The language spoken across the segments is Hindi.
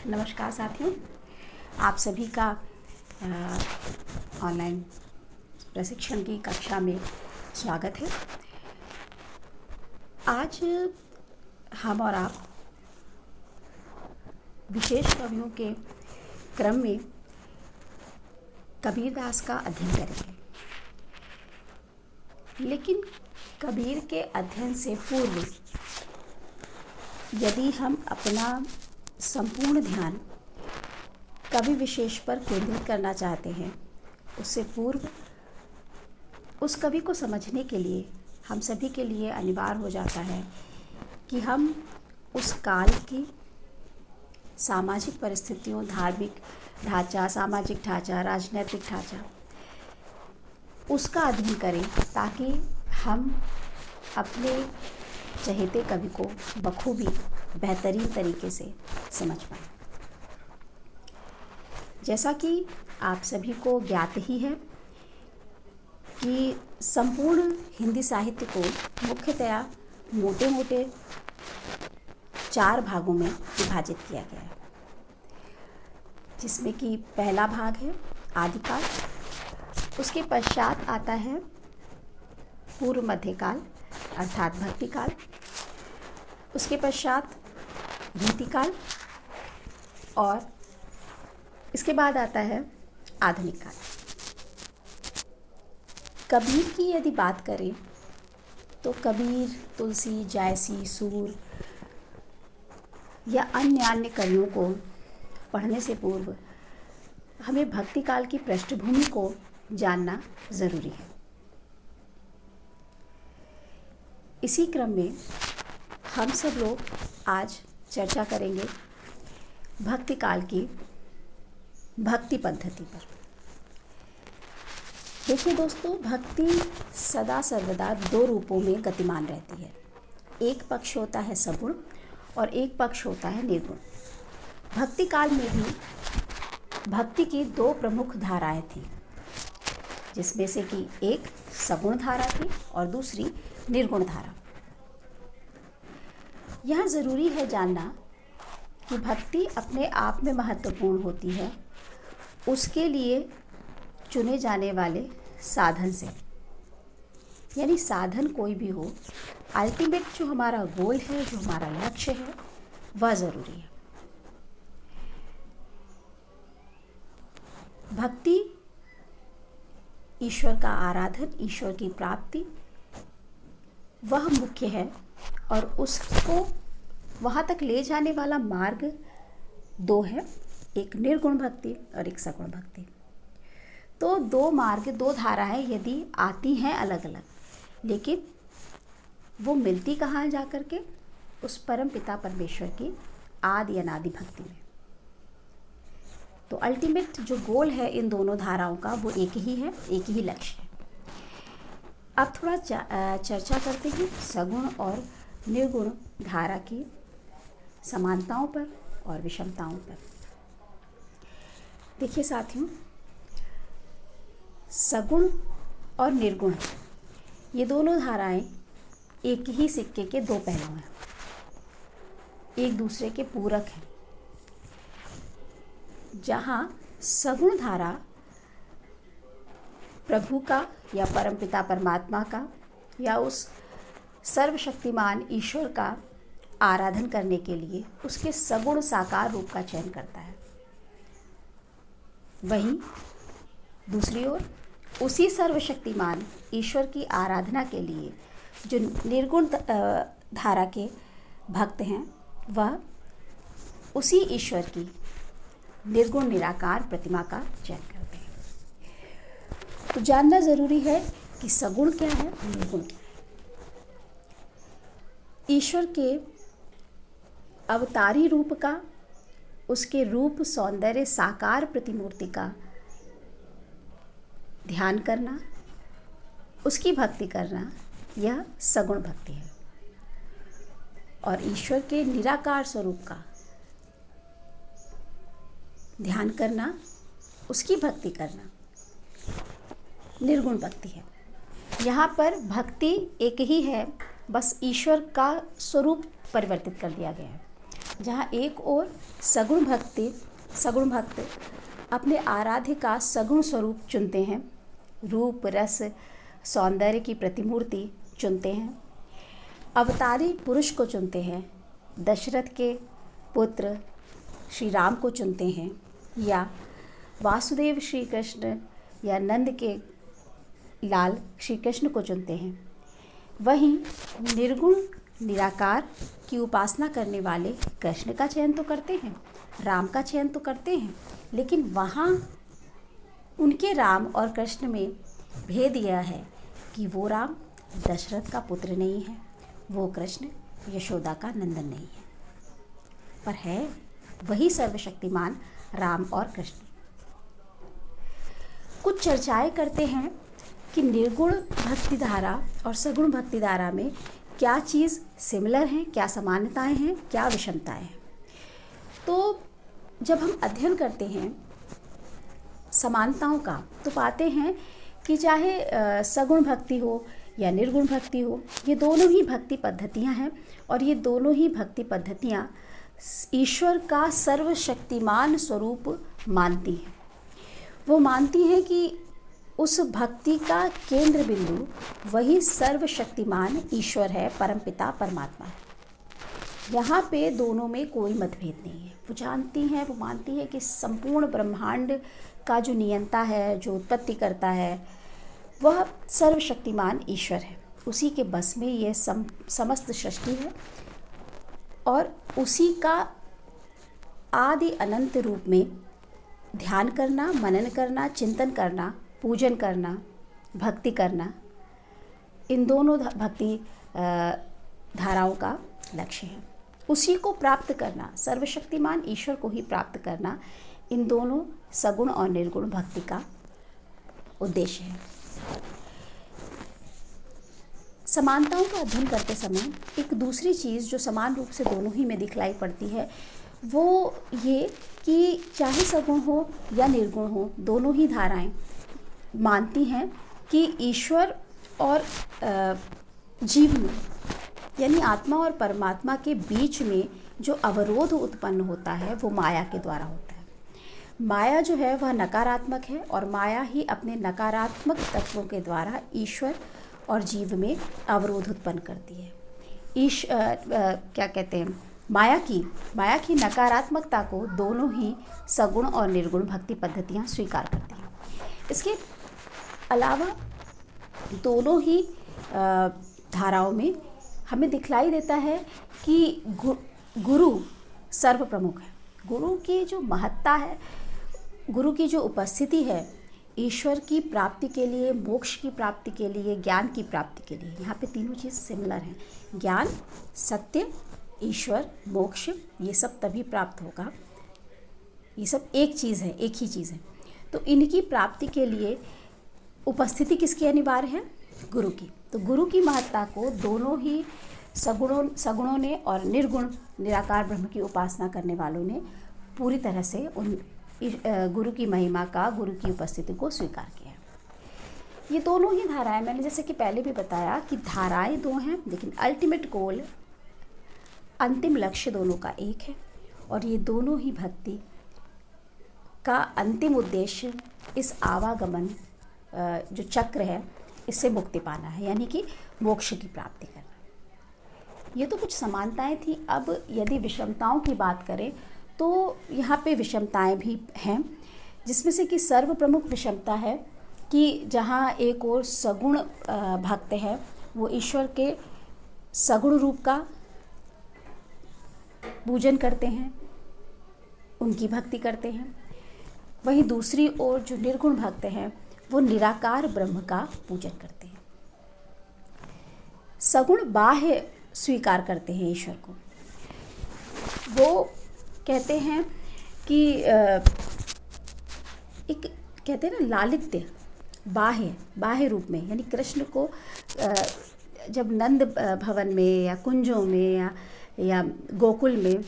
नमस्कार साथियों, आप सभी का ऑनलाइन प्रशिक्षण की कक्षा में स्वागत है। आज हम और आप विशेष कवियों के क्रम में कबीरदास का अध्ययन करेंगे। लेकिन कबीर के अध्ययन से पूर्व यदि हम अपना संपूर्ण ध्यान कवि विशेष पर केंद्रित करना चाहते हैं, उससे पूर्व उस कवि को समझने के लिए हम सभी के लिए अनिवार्य हो जाता है कि हम उस काल की सामाजिक परिस्थितियों, धार्मिक ढांचा, सामाजिक ढांचा, राजनीतिक ढांचा, उसका अध्ययन करें ताकि हम अपने चहेते कवि को बखूबी बेहतरीन तरीके से समझ पाएं। जैसा कि आप सभी को ज्ञात ही है कि संपूर्ण हिंदी साहित्य को मुख्यतया मोटे मोटे 4 भागों में विभाजित किया गया है, जिसमें कि पहला भाग है आदिकाल, उसके पश्चात आता है पूर्व मध्यकाल अर्थात भक्तिकाल, उसके पश्चात रीतिकाल और इसके बाद आता है आधुनिक काल। कबीर की यदि बात करें तो कबीर, तुलसी, जायसी, सूर या अन्य कवियों को पढ़ने से पूर्व हमें भक्ति काल की पृष्ठभूमि को जानना ज़रूरी है। इसी क्रम में हम सब लोग आज चर्चा करेंगे भक्ति काल की भक्ति पद्धति पर। देखिए दोस्तों, भक्ति सदा सर्वदा 2 रूपों में गतिमान रहती है। एक पक्ष होता है सगुण और एक पक्ष होता है निर्गुण। भक्ति काल में भी भक्ति की 2 प्रमुख धाराएं थीं, जिसमें से कि एक सगुण धारा थी और दूसरी निर्गुण धारा। यह ज़रूरी है जानना कि भक्ति अपने आप में महत्वपूर्ण होती है उसके लिए चुने जाने वाले साधन से। यानी साधन कोई भी हो, अल्टीमेट जो हमारा गोल है, जो हमारा लक्ष्य है, वह ज़रूरी है। भक्ति ईश्वर का आराधन, ईश्वर की प्राप्ति, वह मुख्य है और उसको वहाँ तक ले जाने वाला मार्ग 2 है, एक निर्गुण भक्ति और एक सगुण भक्ति। तो 2 मार्ग, 2 धाराएं यदि आती हैं अलग अलग, लेकिन वो मिलती कहाँ जा कर के? उस परम पिता परमेश्वर की आदि अनादि भक्ति में। तो अल्टीमेट जो गोल है इन दोनों धाराओं का वो एक ही है, एक ही लक्ष्य है। अब थोड़ा चर्चा करते हैं सगुण और निर्गुण धारा की समानताओं पर और विषमताओं पर। देखिए साथियों, सगुण और निर्गुण ये दोनों धाराएं एक ही सिक्के के 2 पहलू हैं, एक दूसरे के पूरक हैं। जहाँ सगुण धारा प्रभु का या परमपिता परमात्मा का या उस सर्वशक्तिमान ईश्वर का आराधन करने के लिए उसके सगुण साकार रूप का चयन करता है, वहीं दूसरी ओर उसी सर्वशक्तिमान ईश्वर की आराधना के लिए जो निर्गुण धारा के भक्त हैं, वह उसी ईश्वर की निर्गुण निराकार प्रतिमा का चयन करते हैं। तो जानना ज़रूरी है कि सगुण क्या है, निर्गुण क्या है। ईश्वर के अवतारी रूप का, उसके रूप सौंदर्य साकार प्रतिमूर्ति का ध्यान करना, उसकी भक्ति करना, यह सगुण भक्ति है। और ईश्वर के निराकार स्वरूप का ध्यान करना, उसकी भक्ति करना, निर्गुण भक्ति है। यहाँ पर भक्ति एक ही है, बस ईश्वर का स्वरूप परिवर्तित कर दिया गया है। जहाँ एक ओर सगुण भक्त अपने आराध्य का सगुण स्वरूप चुनते हैं, रूप रस सौंदर्य की प्रतिमूर्ति चुनते हैं, अवतारी पुरुष को चुनते हैं, दशरथ के पुत्र श्री राम को चुनते हैं, या वासुदेव श्री कृष्ण या नंद के लाल श्री कृष्ण को चुनते हैं। वहीं निर्गुण निराकार की उपासना करने वाले कृष्ण का चयन तो करते हैं, राम का चयन तो करते हैं, लेकिन वहाँ उनके राम और कृष्ण में भेद यह है कि वो राम दशरथ का पुत्र नहीं है, वो कृष्ण यशोदा का नंदन नहीं है, पर है वही सर्वशक्तिमान राम और कृष्ण। कुछ चर्चाएं करते हैं कि निर्गुण भक्ति धारा और सगुण भक्ति धारा में क्या चीज़ सिमिलर हैं, क्या समानताएं हैं, क्या विषमताएं हैं। तो जब हम अध्ययन करते हैं समानताओं का तो पाते हैं कि चाहे सगुण भक्ति हो या निर्गुण भक्ति हो, ये दोनों ही भक्ति पद्धतियां हैं और ये दोनों ही भक्ति पद्धतियां ईश्वर का सर्वशक्तिमान स्वरूप मानती हैं। वो मानती हैं कि उस भक्ति का केंद्र बिंदु वही सर्वशक्तिमान ईश्वर है, परमपिता परमात्मा है। यहाँ पे दोनों में कोई मतभेद नहीं है। वो जानती हैं, वो मानती है कि संपूर्ण ब्रह्मांड का जो नियंता है, जो उत्पत्ति करता है, वह सर्वशक्तिमान ईश्वर है। उसी के बस में ये समस्त सृष्टि है और उसी का आदि अनंत रूप में ध्यान करना, मनन करना, चिंतन करना, पूजन करना, भक्ति करना, इन दोनों भक्ति धाराओं का लक्ष्य है। उसी को प्राप्त करना, सर्वशक्तिमान ईश्वर को ही प्राप्त करना, इन दोनों सगुण और निर्गुण भक्ति का उद्देश्य है। समानताओं का अध्ययन करते समय एक दूसरी चीज़ जो समान रूप से दोनों ही में दिखलाई पड़ती है वो ये कि चाहे सगुण हो या निर्गुण हो, दोनों ही धाराएं मानती हैं कि ईश्वर और जीव में, यानी आत्मा और परमात्मा के बीच में जो अवरोध उत्पन्न होता है वो माया के द्वारा होता है। माया जो है वह नकारात्मक है और माया ही अपने नकारात्मक तत्वों के द्वारा ईश्वर और जीव में अवरोध उत्पन्न करती है। क्या कहते हैं, माया की नकारात्मकता को दोनों ही सगुण और निर्गुण भक्ति पद्धतियाँ स्वीकार करती हैं। इसके अलावा दोनों ही धाराओं में हमें दिखलाई देता है कि गुरु सर्व प्रमुख है। गुरु की जो महत्ता है, गुरु की जो उपस्थिति है ईश्वर की प्राप्ति के लिए, मोक्ष की प्राप्ति के लिए, ज्ञान की प्राप्ति के लिए, यहाँ पे तीनों चीज़ सिमिलर हैं। ज्ञान, सत्य, ईश्वर, मोक्ष, ये सब तभी प्राप्त होगा। ये सब एक चीज़ है, एक ही चीज़ है। तो इनकी प्राप्ति के लिए उपस्थिति किसकी अनिवार्य है? गुरु की। तो गुरु की महत्ता को दोनों ही सगुणों ने और निर्गुण निराकार ब्रह्म की उपासना करने वालों ने पूरी तरह से उन गुरु की महिमा का, गुरु की उपस्थिति को स्वीकार किया। ये दोनों ही धाराएं, मैंने जैसे कि पहले भी बताया कि धाराएं दो हैं लेकिन अल्टीमेट गोल, अंतिम लक्ष्य दोनों का एक है और ये दोनों ही भक्ति का अंतिम उद्देश्य इस आवागमन जो चक्र है इससे मुक्ति पाना है, यानी कि मोक्ष की प्राप्ति करना। ये तो कुछ समानताएं थी। अब यदि विषमताओं की बात करें तो यहाँ पे विषमताएं भी हैं, जिसमें से कि सर्व प्रमुख विषमता है कि जहाँ एक और सगुण भक्त है वो ईश्वर के सगुण रूप का पूजन करते हैं, उनकी भक्ति करते हैं। वहीं दूसरी ओर जो निर्गुण भक्त हैं वो निराकार ब्रह्म का पूजन करते हैं। सगुण बाह्य स्वीकार करते हैं ईश्वर को। वो कहते हैं कि एक कहते हैं ना लालित्य, बाह्य रूप में, यानी कृष्ण को जब नंद भवन में या कुंजों में या गोकुल में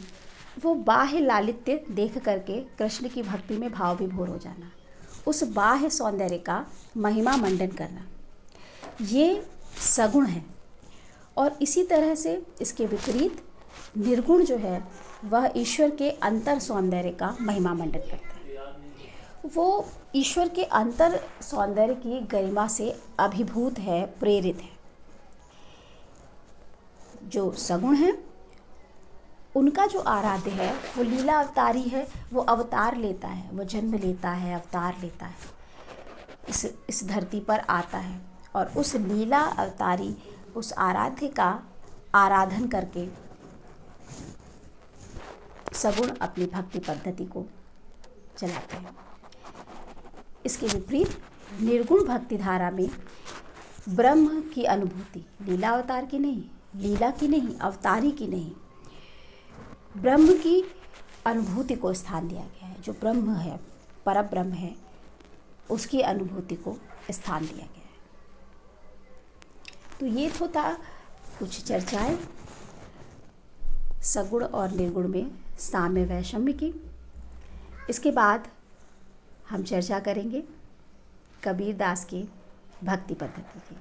वो बाह्य लालित्य देख करके कृष्ण की भक्ति में भाव विभोर हो जाना, उस बाह्य सौंदर्य का महिमा मंडन करना, ये सगुण है। और इसी तरह से इसके विपरीत निर्गुण जो है वह ईश्वर के अंतर सौंदर्य का महिमा मंडन करता है। वो ईश्वर के अंतर सौंदर्य की गरिमा से अभिभूत है, प्रेरित है। जो सगुण है उनका जो आराध्य है वो लीला अवतारी है। वो अवतार लेता है, वो जन्म लेता है, अवतार लेता है, इस धरती पर आता है और उस लीला अवतारी उस आराध्य का आराधन करके सगुण अपनी भक्ति पद्धति को चलाते हैं। इसके विपरीत निर्गुण भक्ति धारा में ब्रह्म की अनुभूति, लीला अवतार की नहीं, लीला की नहीं, अवतारी की नहीं, ब्रह्म की अनुभूति को स्थान दिया गया है। जो ब्रह्म है, परम ब्रह्म है, उसकी अनुभूति को स्थान दिया गया है। तो ये तो था कुछ चर्चाएं सगुण और निर्गुण में साम्य वैषम्य की। इसके बाद हम चर्चा करेंगे कबीर दास की भक्ति पद्धति की।